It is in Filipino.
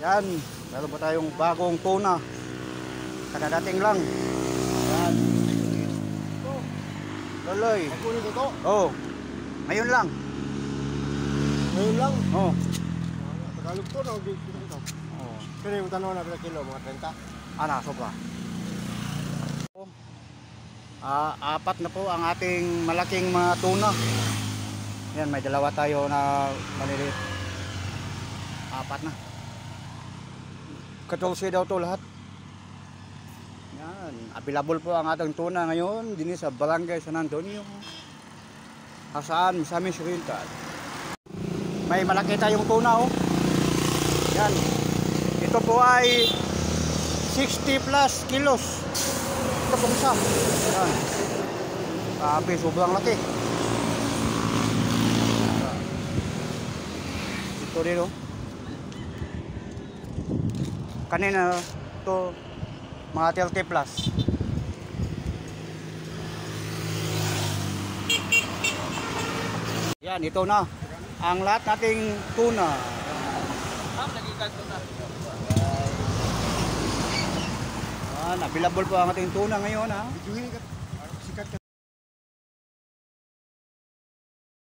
Yan, meron pa tayong bagong tuna. Kadadating lang. Yan. Loloy. Kunin ito? Oh, ngayon lang. Ngayon lang? Oh. Tagalog to, no? Ito. Oh. Pero yung tanong na kilo, mga 30? Sobra. Apat na po ang ating malaking mga tuna. Yan, may dalawa tayo na maliliit. Apat na. 14 daw to lahat. Yan, available po ang ating tuna ngayon din sa Barangay San Antonio. Saan sa amin Oriental. May malaki tayong tuna, oh. Yan. Ito po ay 60 plus kilos. Ito pong isa. Yan. Sabi, sobrang laki. Ito rin, oh. Kanina, ito, mga 30 plus. Yan, ito na. Ang lahat nating tuna. Available po ang ating tuna ngayon, ha.